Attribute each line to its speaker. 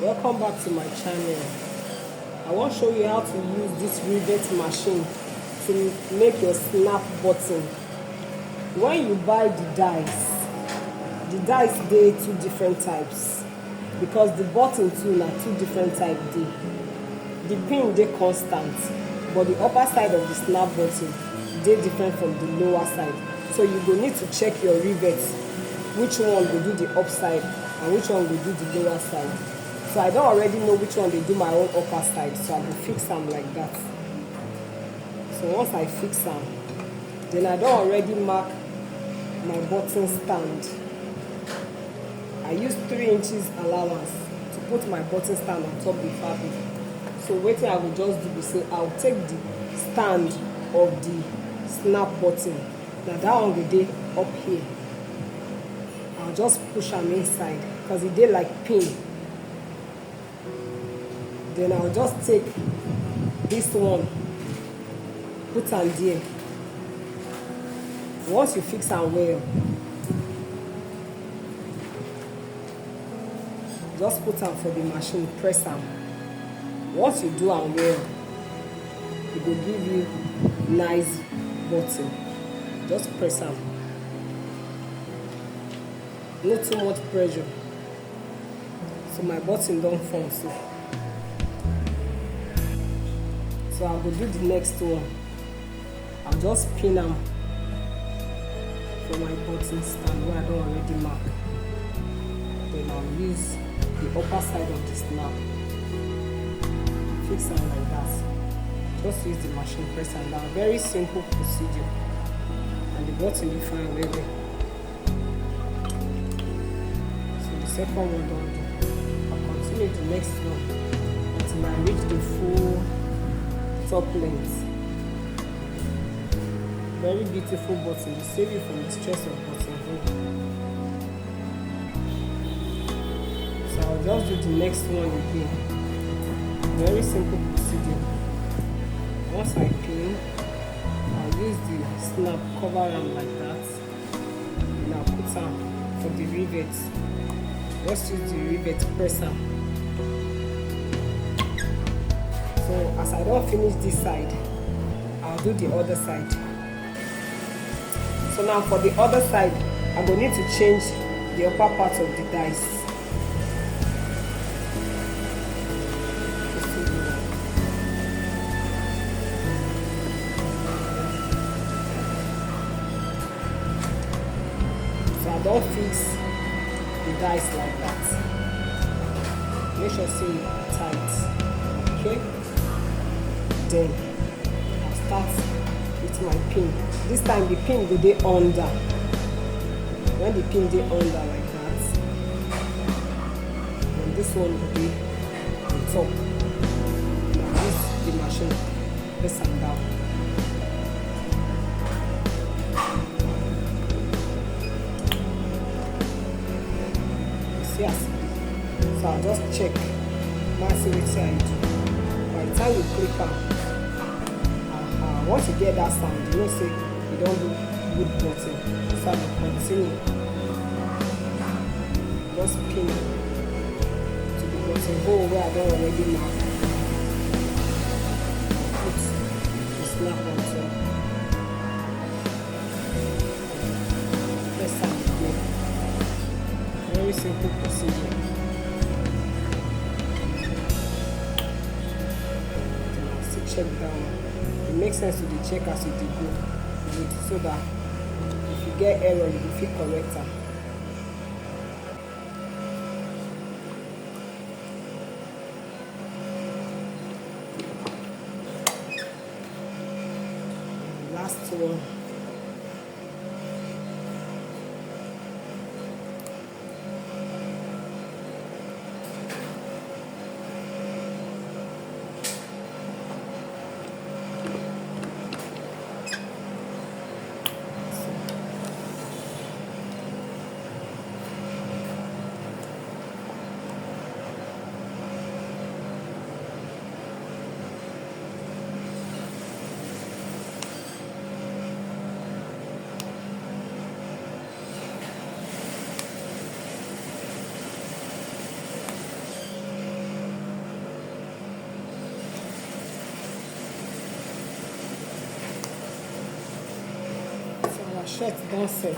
Speaker 1: Welcome back to my channel. I want to show you how to use this rivet machine to make your snap button. When you buy the dies dey two different types because the button too na two different type dey. The pin dey constant, but the upper side of the snap button dey different from the lower side. So you go need to check your rivets, which one go do the upside and which one go do the lower side. So I don't already know which one they do my own upper side, so I will fix them like that. So once I fix them, then I don't already mark my button stand. I use 3 inches allowance to put my button stand on top the fabric. So what I will just do is say I'll take the stand of the snap button. Now that one will be up here. I'll just push them inside because it dey like pin. Then I'll just take this one, put am there. Once you fix am well, just put am for the machine, press am. Once you do am well, it will give you nice button. Just press am. Not too much pressure. So my button don't form so. So I will do the next one. I'll just pin them for my button stand where I don't already mark. Then I'll use the upper side of the snap. Fix them like that. Just use the machine, press them down. Very simple procedure. And the button will find well. So the second one done. I'll continue the next one until I reach the full top length. Very beautiful button. Will save you from the stress of button hole. So I'll just do the next one again. Very simple procedure. Once I clean, I'll use the snap, cover them like that. And I'll put them for the rivets. Just use the rivet, press them. So as I don't finish this side, I'll do the other side. So now for the other side, I'm going to need to change the upper part of the dice. So I don't fix the dice like that. Make sure it's tight. Okay? Then I'll start with my pin. This time the pin will be under. When the pin is under like that, and this one will be on top. Now use the machine, press and down. You see as so I'll just check. See what I do. By the time you click on, once you get that sound, you know say you don't do good button. So I will continue. Just pin to the button hole where I don't already mark. Put the snap on top. Press and go. Very simple procedure. Check down. It makes sense to check as you go, so that if you get error, you will feel correct. Last one. our shirt don set.